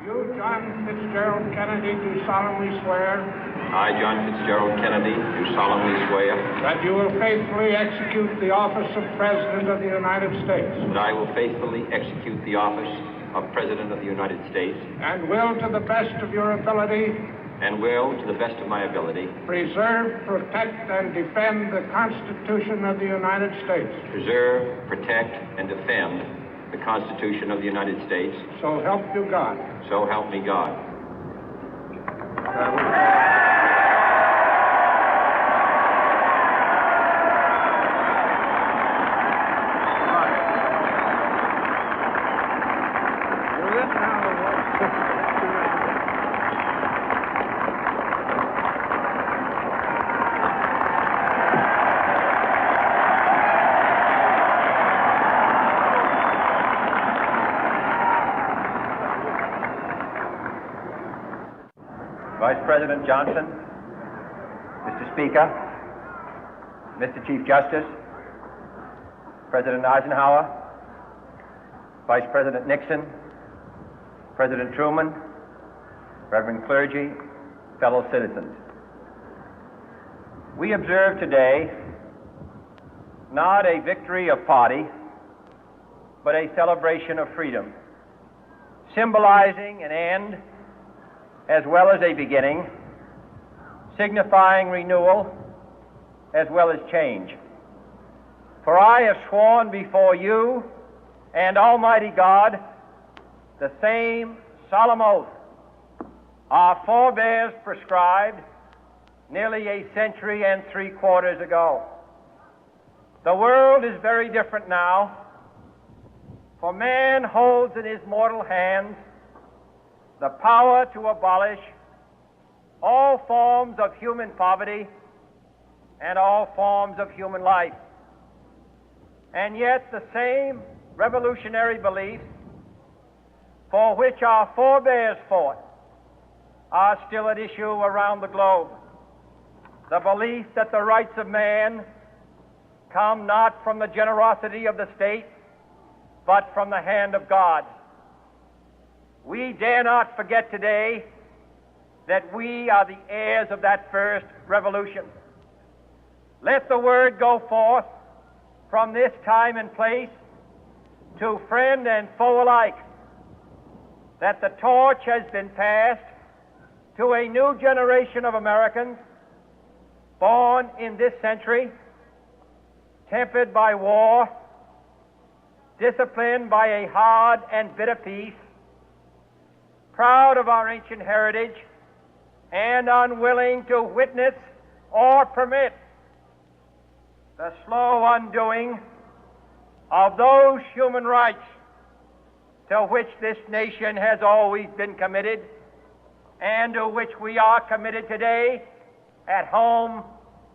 You, John Fitzgerald Kennedy, do solemnly swear. I, John Fitzgerald Kennedy, do solemnly swear. That you will faithfully execute the office of President of the United States. That I will faithfully execute the office of President of the United States. And will, to the best of your ability. And will, to the best of my ability. Preserve, protect, and defend the Constitution of the United States. Preserve, protect, and defend the Constitution of the United States. So help you God. So help me God. Vice President Johnson, Mr. Speaker, Mr. Chief Justice, President Eisenhower, Vice President Nixon, President Truman, Reverend clergy, fellow citizens. We observe today not a victory of party, but a celebration of freedom, symbolizing an end as well as a beginning, signifying renewal as well as change. For I have sworn before you and Almighty God the same solemn oath our forebears prescribed nearly a century and 3/4 ago. The world is very different now, for man holds in his mortal hands the power to abolish all forms of human poverty and all forms of human life. And yet the same revolutionary beliefs for which our forebears fought are still at issue around the globe. The belief that the rights of man come not from the generosity of the state, but from the hand of God. We dare not forget today that we are the heirs of that first revolution. Let the word go forth from this time and place to friend and foe alike that the torch has been passed to a new generation of Americans born in this century, tempered by war, disciplined by a hard and bitter peace, proud of our ancient heritage, and unwilling to witness or permit the slow undoing of those human rights to which this nation has always been committed and to which we are committed today at home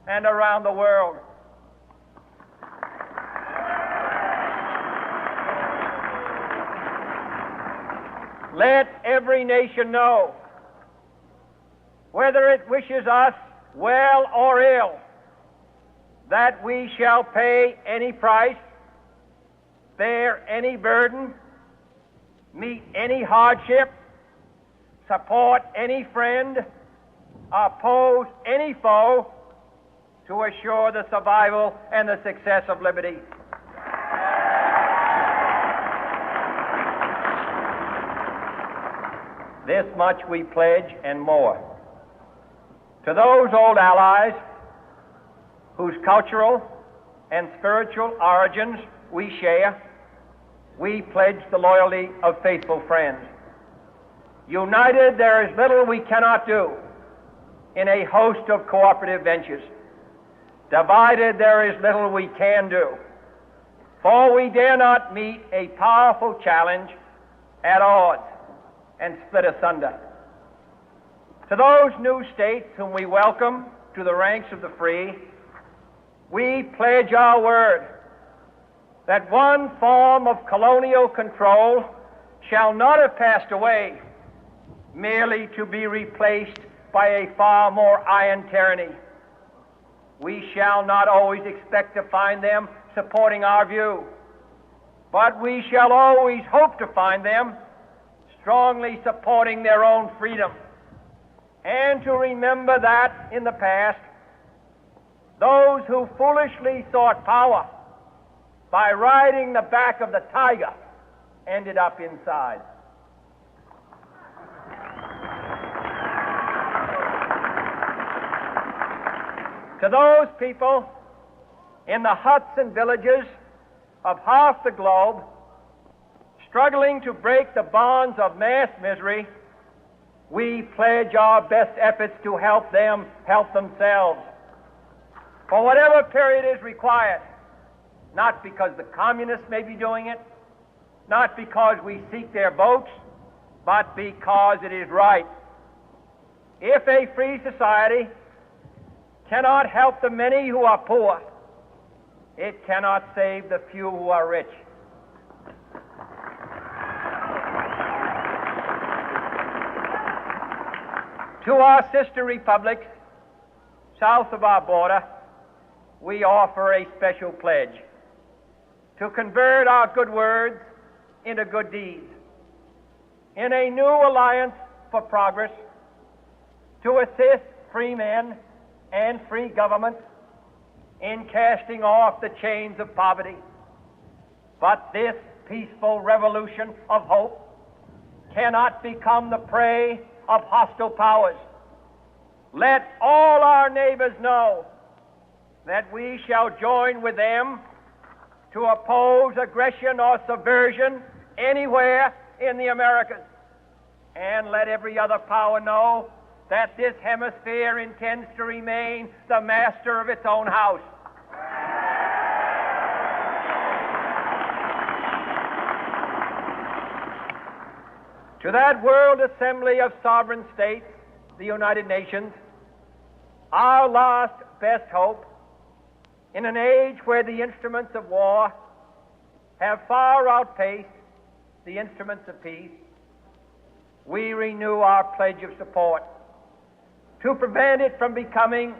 and around the world. Let every nation know, whether it wishes us well or ill, that we shall pay any price, bear any burden, meet any hardship, support any friend, oppose any foe to assure the survival and the success of liberty. This much we pledge and more. To those old allies whose cultural and spiritual origins we share, we pledge the loyalty of faithful friends. United, there is little we cannot do in a host of cooperative ventures. Divided, there is little we can do, for we dare not meet a powerful challenge at odds and split asunder. To those new states whom we welcome to the ranks of the free, we pledge our word that one form of colonial control shall not have passed away merely to be replaced by a far more iron tyranny. We shall not always expect to find them supporting our view, but we shall always hope to find them strongly supporting their own freedom, and to remember that in the past, those who foolishly sought power by riding the back of the tiger ended up inside. To those people in the huts and villages of half the globe struggling to break the bonds of mass misery, we pledge our best efforts to help them help themselves for whatever period is required, not because the communists may be doing it, not because we seek their votes, but because it is right. If a free society cannot help the many who are poor, it cannot save the few who are rich. To our sister republics south of our border, we offer a special pledge to convert our good words into good deeds, in a new alliance for progress, to assist free men and free governments in casting off the chains of poverty. But this peaceful revolution of hope cannot become the prey of hostile powers. Let all our neighbors know that we shall join with them to oppose aggression or subversion anywhere in the Americas. And let every other power know that this hemisphere intends to remain the master of its own house. To that world assembly of sovereign states, the United Nations, our last best hope, in an age where the instruments of war have far outpaced the instruments of peace, we renew our pledge of support to prevent it from becoming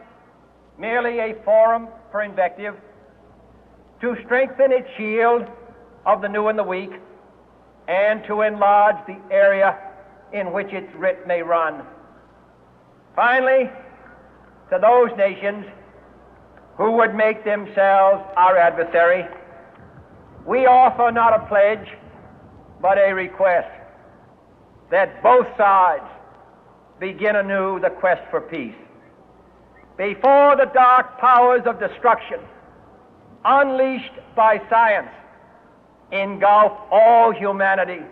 merely a forum for invective, to strengthen its shield of the new and the weak, and to enlarge the area in which its writ may run. Finally, to those nations who would make themselves our adversary, we offer not a pledge, but a request that both sides begin anew the quest for peace. Before the dark powers of destruction, unleashed by science, engulf all humanity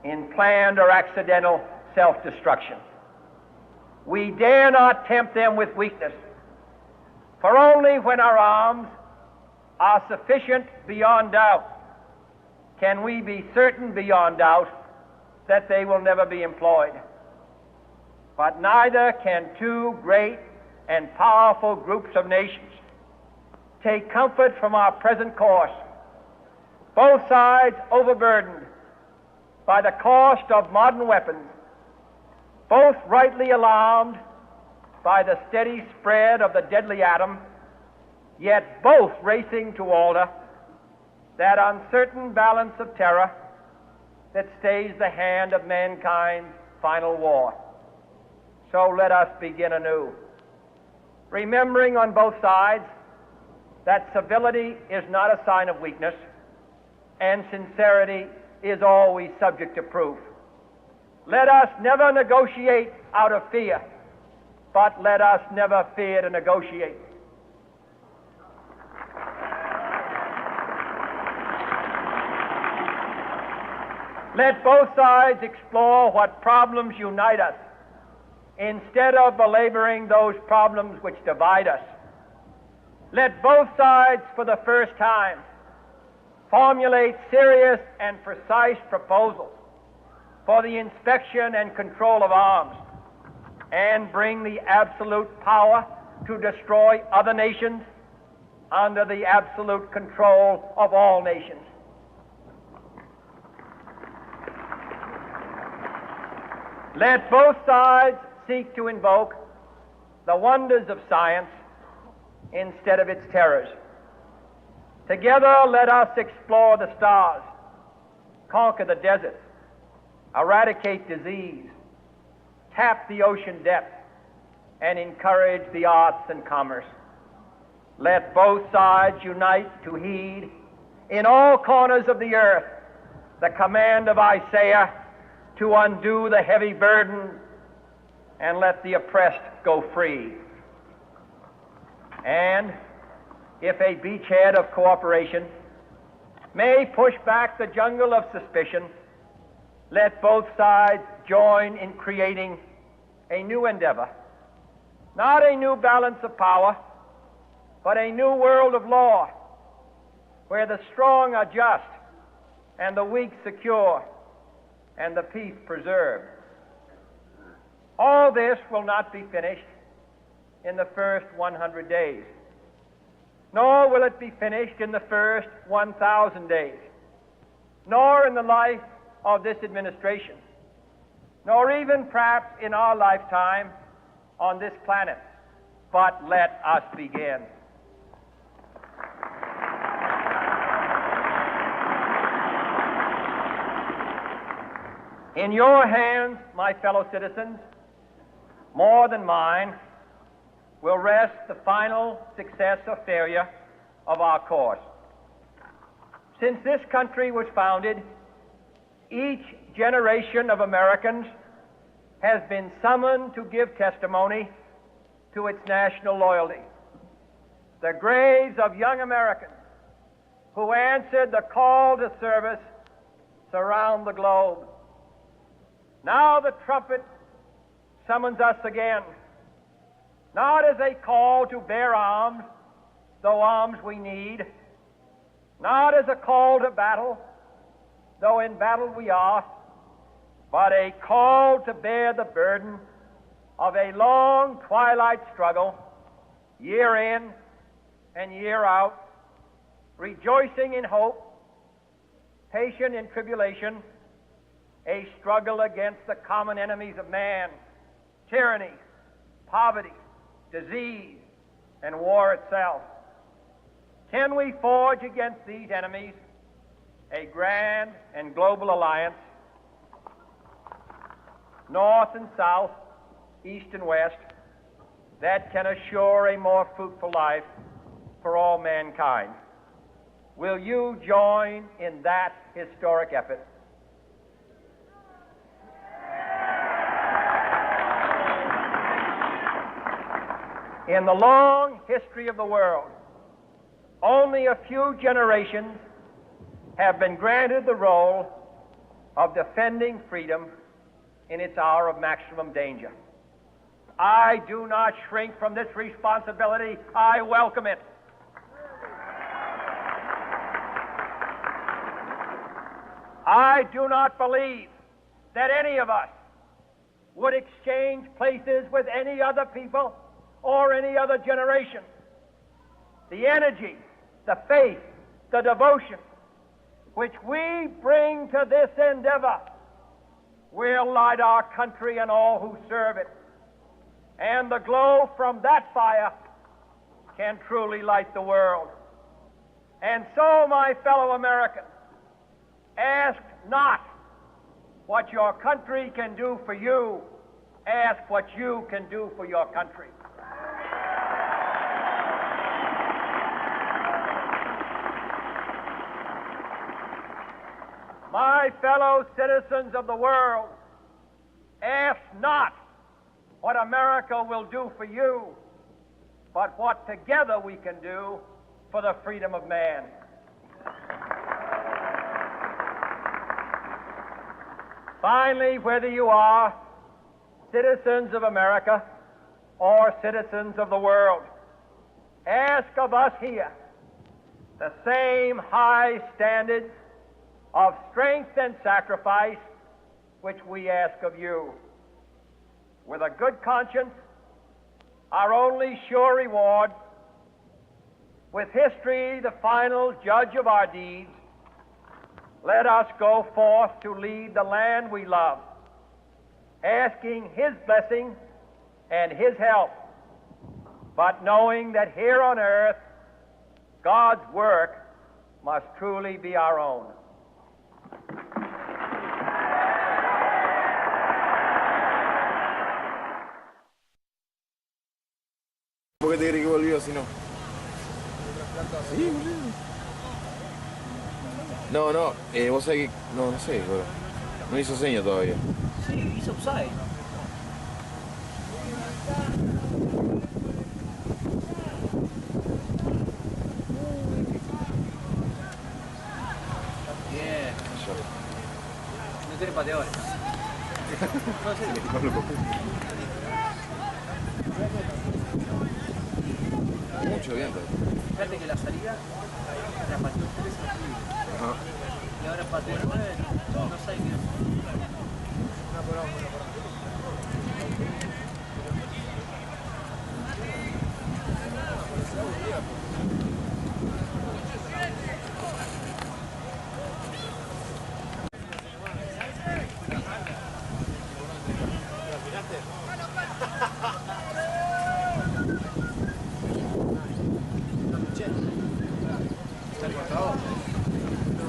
in planned or accidental self-destruction, we dare not tempt them with weakness, for only when our arms are sufficient beyond doubt can we be certain beyond doubt that they will never be employed. But neither can two great and powerful groups of nations take comfort from our present course, both sides overburdened by the cost of modern weapons, both rightly alarmed by the steady spread of the deadly atom, yet both racing to alter that uncertain balance of terror that stays the hand of mankind's final war. So let us begin anew, remembering on both sides that civility is not a sign of weakness, and sincerity is always subject to proof. Let us never negotiate out of fear, but let us never fear to negotiate. Let both sides explore what problems unite us, instead of belaboring those problems which divide us. Let both sides, for the first time, formulate serious and precise proposals for the inspection and control of arms, and bring the absolute power to destroy other nations under the absolute control of all nations. Let both sides seek to invoke the wonders of science instead of its terrors. Together, let us explore the stars, conquer the deserts, eradicate disease, tap the ocean depths, and encourage the arts and commerce. Let both sides unite to heed in all corners of the earth the command of Isaiah to undo the heavy burden and let the oppressed go free. And if a beachhead of cooperation may push back the jungle of suspicion, let both sides join in creating a new endeavor, not a new balance of power, but a new world of law, where the strong are just and the weak secure and the peace preserved. All this will not be finished in the first 100 days, nor will it be finished in the first 1,000 days, nor in the life of this administration, nor even perhaps in our lifetime on this planet. But let us begin. In your hands, my fellow citizens, more than mine, will rest the final success or failure of our course. Since this country was founded, each generation of Americans has been summoned to give testimony to its national loyalty. The graves of young Americans who answered the call to service surround the globe. Now the trumpet summons us again, not as a call to bear arms, though arms we need, not as a call to battle, though in battle we are, but a call to bear the burden of a long twilight struggle, year in and year out, rejoicing in hope, patient in tribulation, a struggle against the common enemies of man, tyranny, poverty, disease, and war itself. Can we forge against these enemies a grand and global alliance, north and south, east and west, that can assure a more fruitful life for all mankind? Will you join in that historic effort? In the long history of the world, only a few generations have been granted the role of defending freedom in its hour of maximum danger. I do not shrink from this responsibility. I welcome it. I do not believe that any of us would exchange places with any other people or any other generation. The energy, the faith, the devotion which we bring to this endeavor will light our country and all who serve it. And the glow from that fire can truly light the world. And so, my fellow Americans, ask not what your country can do for you, ask what you can do for your country. My fellow citizens of the world, ask not what America will do for you, but what together we can do for the freedom of man. Finally, whether you are citizens of America or citizens of the world, ask of us here the same high standards of strength and sacrifice which we ask of you. With a good conscience, our only sure reward, with history the final judge of our deeds, let us go forth to lead the land we love, asking His blessing and His help, but knowing that here on earth God's work must truly be our own. te crees que volvió si no? Sí, boludo. No, vos sabés que... No sé, bro. No hizo seña todavía. Sí, hizo offside. Bien. No tiene pateadores. No sé. Mucho viento. Fíjate que la salida la pateó 3 aquí. Ajá. Y ahora pateó 9. No sé qué.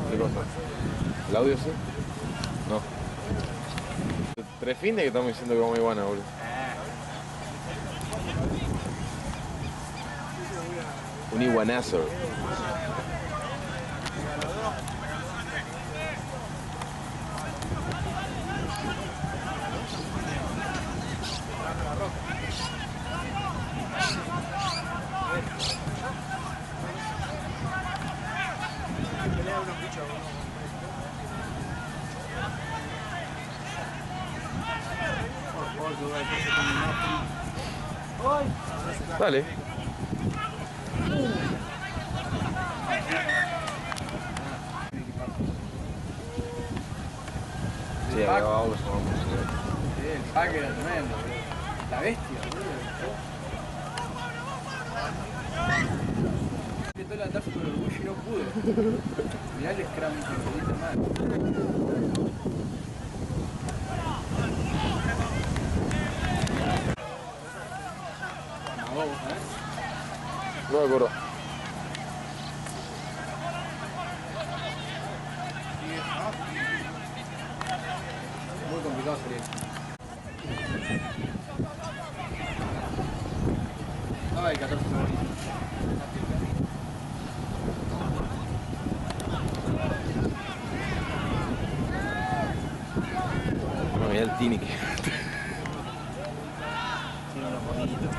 ¿Qué cosa? ¿El audio sí? No. 3 fines que estamos diciendo que vamos a iguana, boludo. Un iguanazo. Dale. Sí, acá vamos, Sí, el pack era tremendo, boludo. La bestia, boludo. Intentó levantarse con orgullo y no pude. Mirá el scrum que le diste mal. No me acuerdo. Muy complicado salir. Ay, 14 segundos. No, mirá el Tini que... Tiene unos bonitos.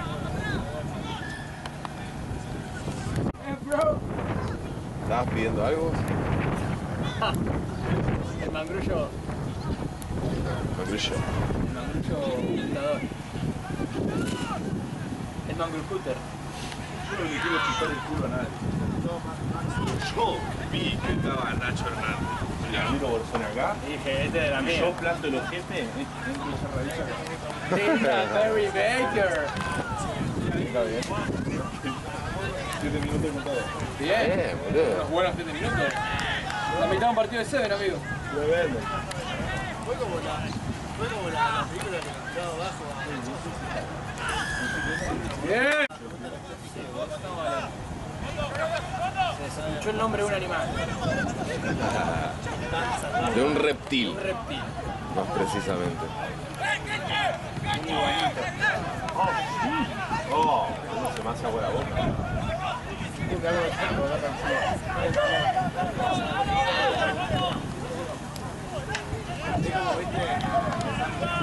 ¿Estabas pidiendo algo? El mangrullo. Mangrullo. El mangrullo dictador. El mangrulcuter. Yo no le quiero chupar el culo a nadie. Yo vi que estaba Nacho Hernández. El amigo Bolsón acá. Dije, este de la Y mía. yo planto el ojete dentro de esa radica. Linda Perry Baker. Está bien. 7 minutos contados. Bien. Boludo. Unos buenos 7 minutos. La mitad de un partido de 7, amigo. Lo vendo. Fue como la película que estaba abajo. Bien. Se escuchó el nombre de un animal. De un reptil, Un reptil. más precisamente. Un iguanito. Oh, ¿cómo se me hace agua la boca?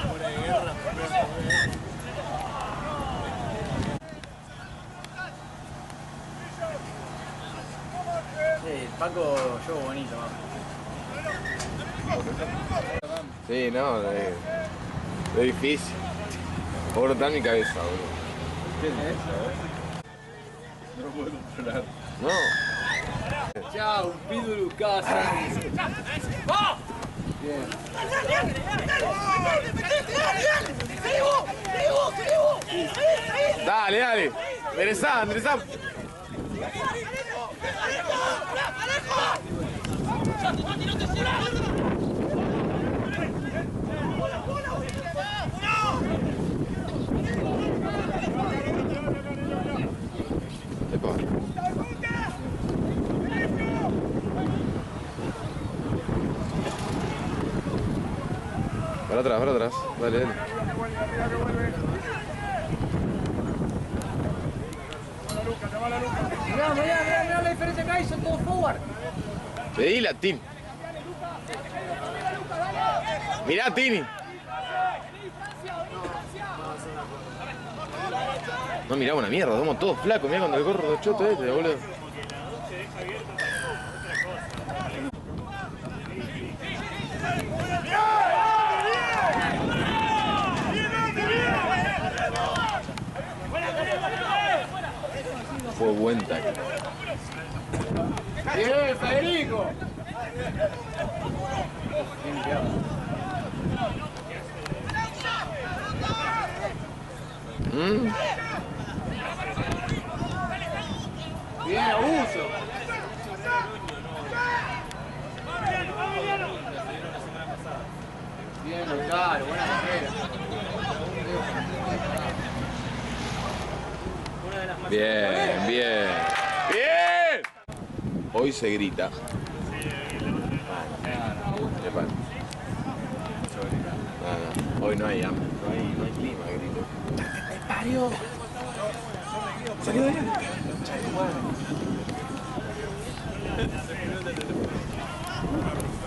Fuera de guerra, Sí, el Paco yo bonito, vamos. Sí, no, es difícil. Por está en mi cabeza, boludo. ¿Qué es eso? No lo puedo controlar. No. Chao, un pídolo casa. Bien. Dale, dale. Enderezá, enderezá. Epa. Para atrás, para atrás. Dale, dale. Mirá la diferencia que hay, son todos forward. Pedila, Tini. Mirá, Tini. No miraba una mierda, somos todos flacos. Mirá cuando el gorro de choto este, boludo. Fue buen tackle. Bien, Federico. Bien, abuso. Bien, claro, buena carrera. Bien, bien. ¡Bien! Hoy se grita. No, hoy no hay hambre, no hay clima de grito. Mario. ¿Salió de acá?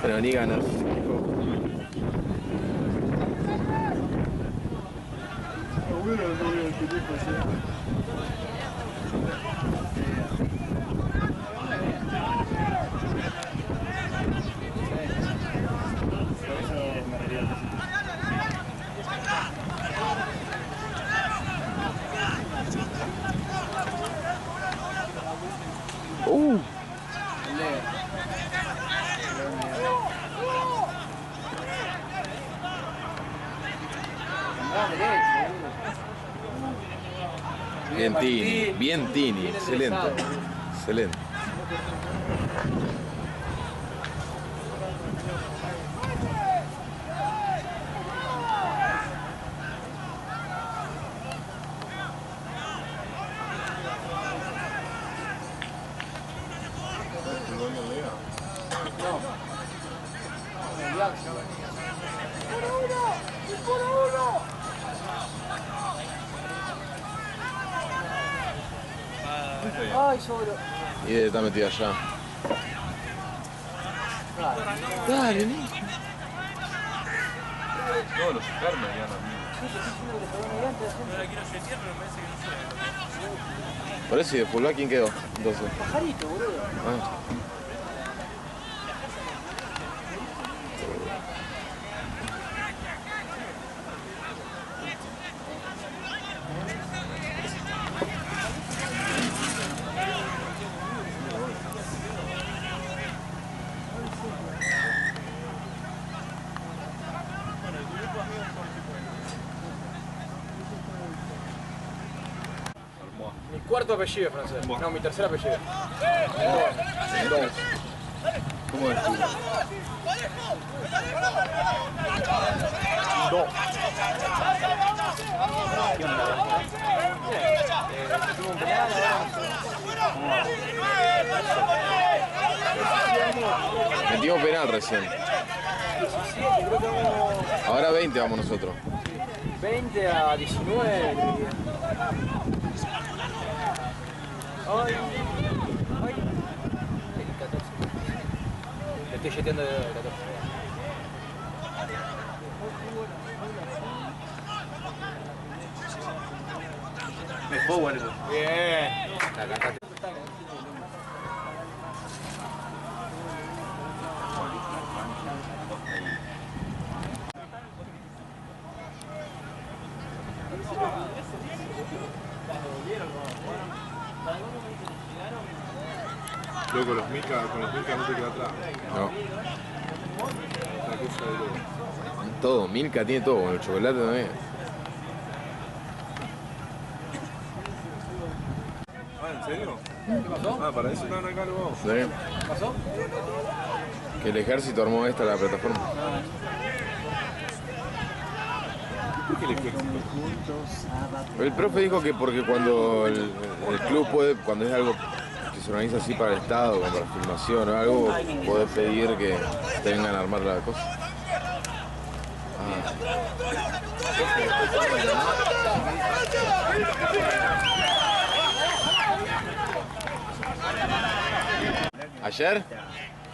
Pero ni ganas. Bien Tini, excelente. Excelente. Ay, solo. Y está metido allá. Dale, ni. Todos los carnes ya no. Por eso, y de fullback, ¿quién quedó? Entonces. Pajarito, boludo. Ah. Mi cuarto apellido, francés. No, mi tercer apellido. ¿Cómo es tu? Metimos penal recién. Ahora 20 vamos nosotros. 20 a 19. Ay, ay. El 14. Le estoy jeteando de 14. Es forward eso. Bien. Luego con los mica no te queda atrás. No. La cosa de loco. Todo, Milka tiene todo, con el chocolate también. Ah, ¿en serio? ¿Qué pasó? Ah, para eso estaban acá los vamos. ¿Sí? ¿Qué pasó? Que el ejército armó esta la plataforma. ¿Por qué el ejército? El profe dijo que porque cuando el club puede, cuando es algo que se organiza así para el Estado, como para filmación o algo, puede pedir que te vengan a armar la cosa. Ah. ¿Ayer?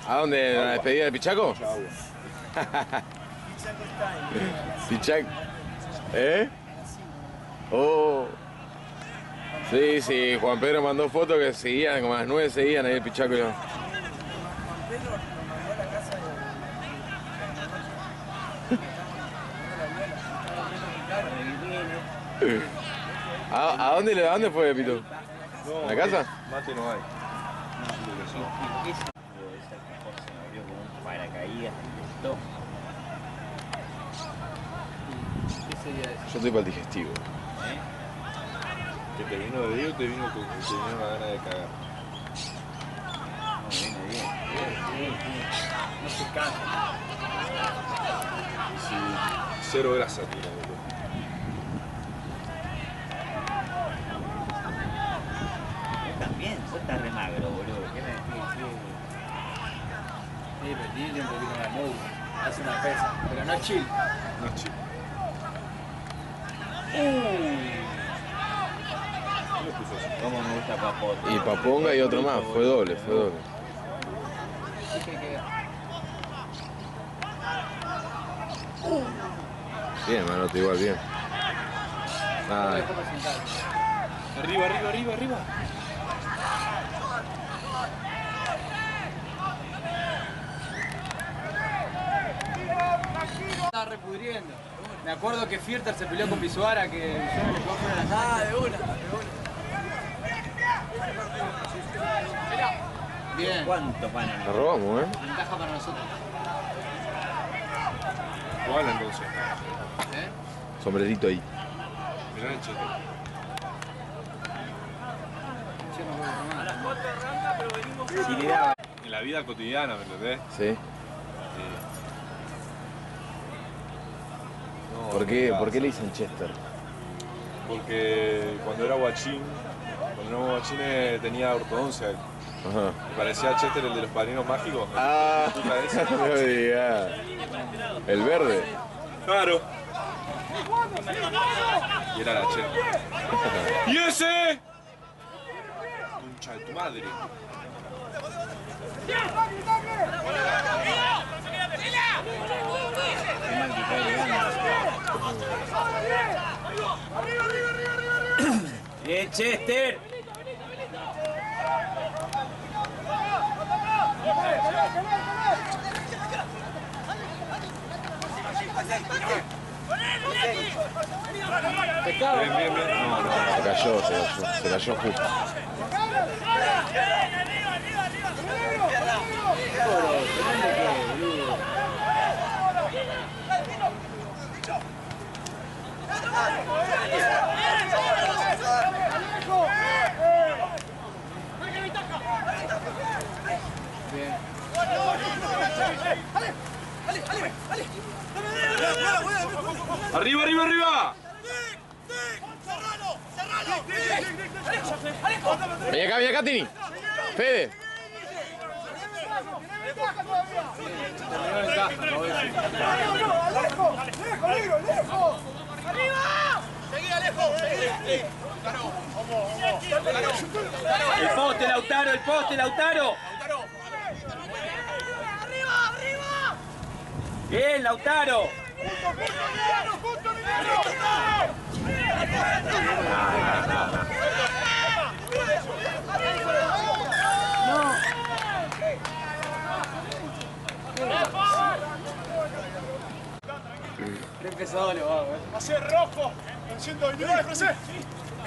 ¿A dónde? ¿A la despedida de Pichaco? Pichaco. ¿Eh? Oh. Sí, sí, Juan Pedro mandó fotos que seguían, como a las 9 seguían ahí el Pichaco y yo. Juan Pedro nos mandó a la casa de... ¿A dónde fue, Pito? No, ¿En la casa? Mate no hay. Esa cajón se me abrió como un paracaídas y todo. ¿Qué sería eso? Yo estoy para el digestivo. ¿Que te vino de Dios o te vino una gana de cagar? No, viene bien. No se cansa. Y si cero grasa tiene, boludo. Vos también, sos tan re magro, boludo. ¿Qué me decís? Sí, pero tiene un poquito más nudo. Hace una pesa, pero no es chill. No es chico. ¿Qué le puso así? ¿Cómo me gusta Papote? Y Paponga y otro más, fue doble, fue doble. Bien, mano, te igual bien. Ah, Arriba, arriba, arriba, arriba. Estaba repudriendo. Me acuerdo que Fierter se peleó con Pisuara, que yo le pegó fuera de la cara. De una. Bien. ¿Cuánto pan la robamos, Ventaja para nosotros. Jugala entonces. ¿Eh? Sombrerito ahí. Mirá el chete. Yo no puedo tomar. Si le daba. En la vida cotidiana, ¿me entendés? Sí. No, ¿Por qué le dicen Chester? Porque cuando era guachín, tenía ortodoncia. Ajá. Me parecía a Chester, el de los padrinos mágicos. Ah, Puta esa. no me digas. El verde. Claro. Y era la Chester. ¿Y ese? Concha de tu madre. ¡Bien, Chester! Bien, bien, bien. No, no. Se cayó justo. ¡Arriba, arriba, arriba! Ven acá, Tini. Fede. Terminó en caja, no voy a decir. ¡Lejos! ¡Arriba! ¡Seguí, Alejo! ¡Seguí! ¡El poste, Lautaro! ¡El poste, Lautaro! ¡Arriba! ¡Arriba! ¡Bien, Lautaro! ¡Junto, Qué pesado le va, güey. Va a ser rojo en 129, francés.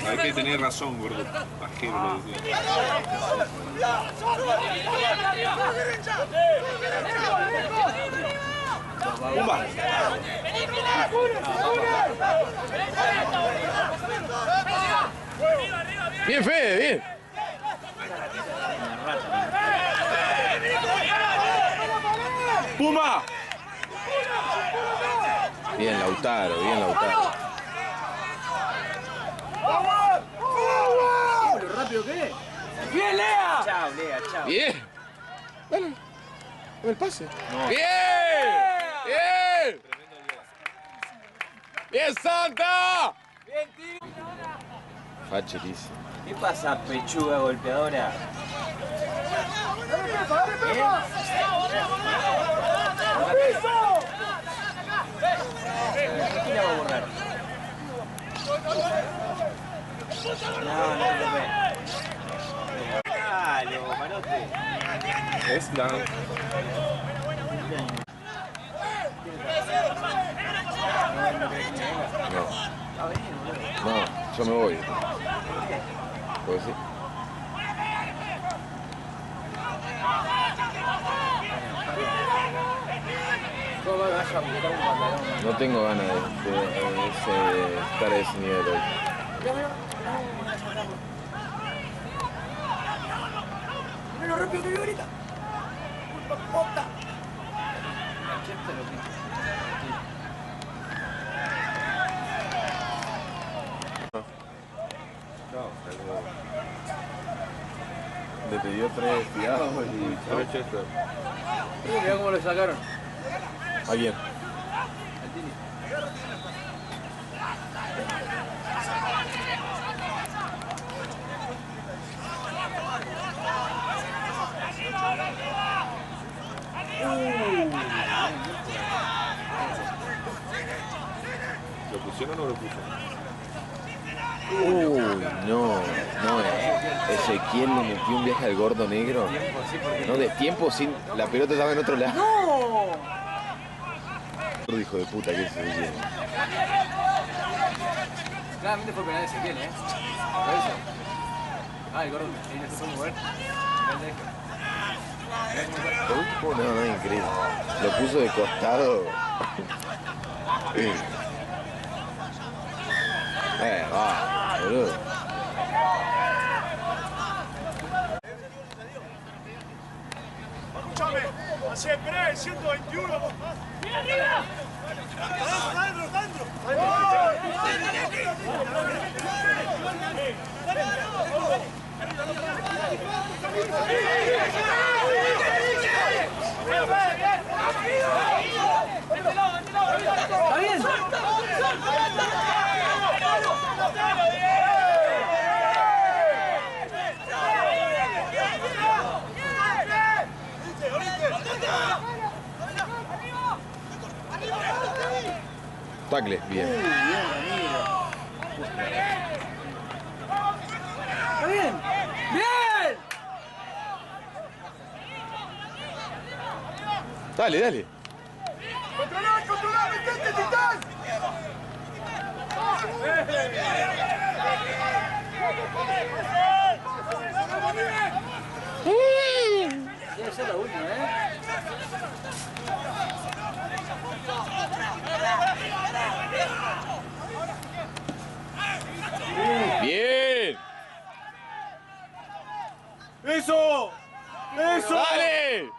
Hay que tener razón, gordo. Pajero lo decía. ¡Pumba! Bien, Fede, bien. ¡Pumba! Bien, Lautaro, bien, Lautaro. Lo rápido que es. ¡Bien, Lea! Chao, Lea, chao. Bien. Dale. Dame el pase. No. Bien. Bien. Bien, Santa. ¡Bien, tío! Facherísimo. ¿Qué pasa, pechuga golpeadora? ¿Quién la va a borrar? No, no te preocupes. Dale, Marote. Es la... No, yo me voy. ¿Puedo decir? No tengo ganas de estar a ese nivel hoy. Mira lo rápido que vivo ahorita. Puta. Le pidió 3 tirados y 3 Chester. Mirá cómo lo sacaron. ¿A quién? Al Tini. ¿Lo pusieron o no lo pusieron? No. Ezequiel le metió un viaje al gordo negro. No, de tiempo sin... La pelota estaba en otro lado. ¡No! Hijo de puta que es Ezequiel. Claramente fue penal de Ezequiel, ¿eh? Por eso. Ah, el gordo ahí no se puede mover. No, increíble. Lo puso de costado. Va, boludo. Escúchame, SFRC 121. ¡Mira arriba! ¡Adentro! ¡Está bien! Tacle, bien. ¡Está bien! ¡Bien! Dale. ¡Controlar! ¡Metete, titán! Debe ser la última, ¿eh? Bien. ¡Eso! ¡Dale!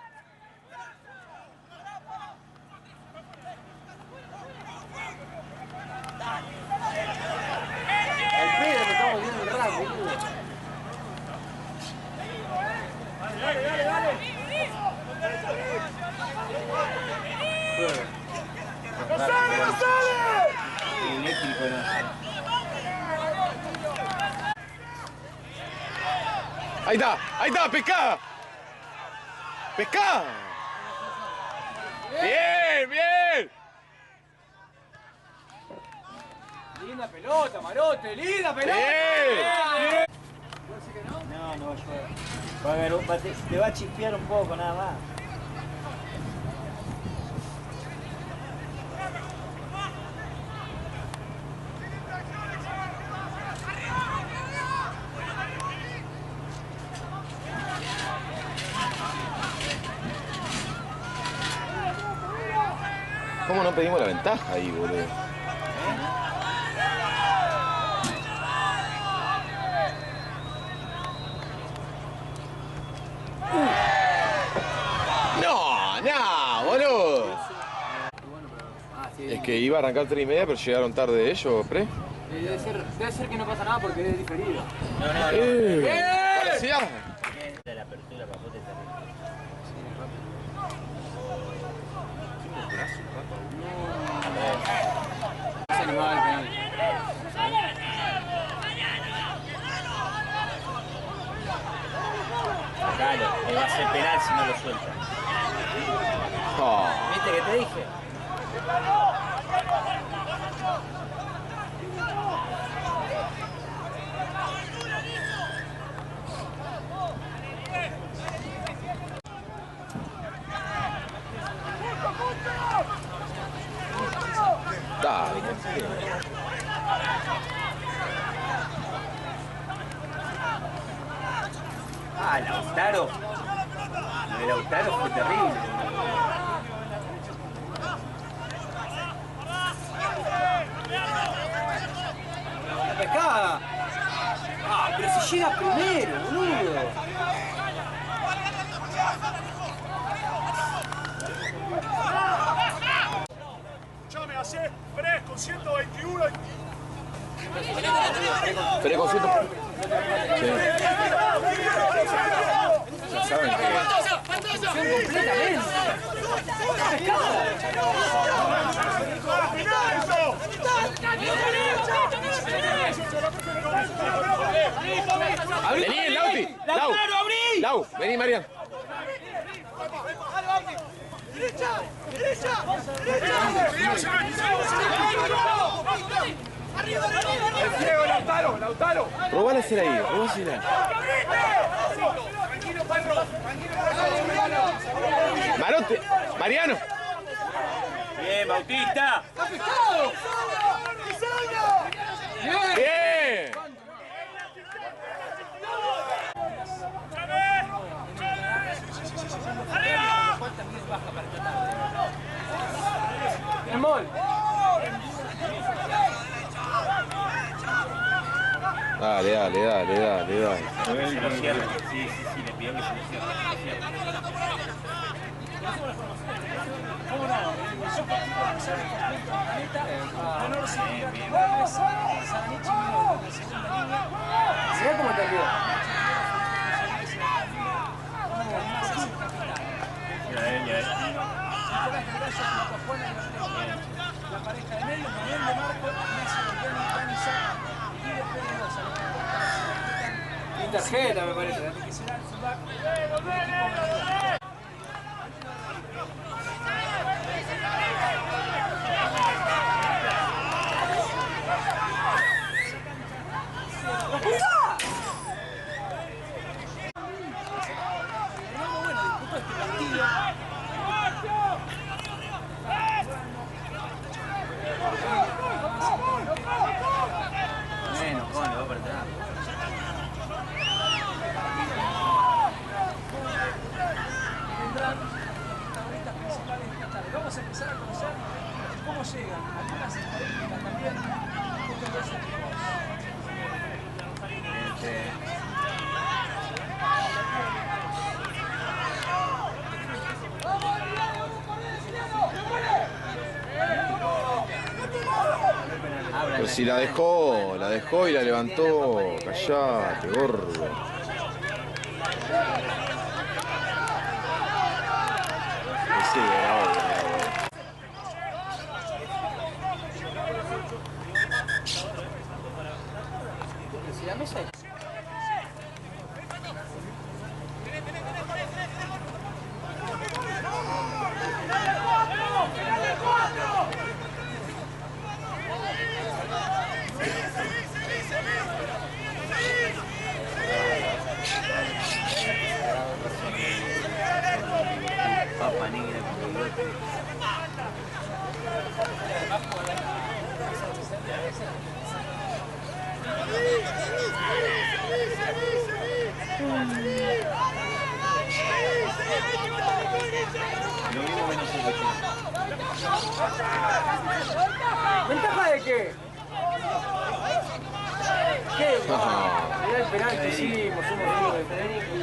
Al pedo que estamos viendo el rugby, boludo. ¡No sale! Eléctrico, no. Ahí está, pescá. Bien. Linda pelota, Marote, linda pelota. Bien. No va a llover. Te va a chispear un poco, nada más. ¿Cómo no pedimos la ventaja ahí, boludo? No, boludo. Es que iba a arrancar 3:30, pero llegaron tarde ellos, pre. Debe ser que no pasa nada porque es diferido. Parecía. De la apertura, papote terrible. Se animaba el penal. Sacalo. va a ser penal si no lo suelta. Oh. ¿Viste que te dije? Dale, Ah, Lautaro. Lo de Lautaro fue terrible. La pescada. Ah, pero si llega primero, boludo. Escuchame, hacé fresco, 121 y... Precocito. Sí. Ya saben que... Completamente. Vení, Lauti. Lau, vení, Marian. Lautaro. Robálesela ahí, robálesela. Marote, Mariano. Bien, Bautista. Bien. Dale. Se lo cierra. Sí, le pidió que se lo cierre. Mirá cómo cambió. La pareja de medio, Manuel de Marco, Ignacio Dani Sá y después de dos. Y tarjeta me parece, que será el fullback del equipo ganador. Bueno, Juan, le va para atrás. Protagonistas principales de esta tarde. Vamos a empezar a conocer cómo llegan algunas estadísticas también de estos dos equipos. Pero si la dejó y la levantó. Callate, gordo. Sí, era obvio. Si la mesa es... Papa negra con bigote. Lo mismo que nosotros. ¿Ventaja de qué? ¿Qué? Mirá el penal que hicimos, somos amigos de Federico.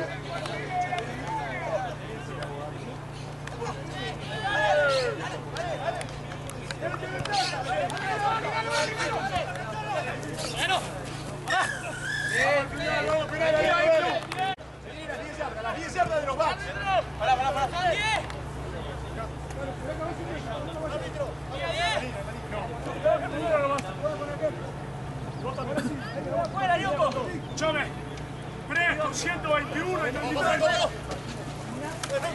Las 10 yardas de los backs. Para. Escuchame. Presto, 121 y 33. ¡Seguí!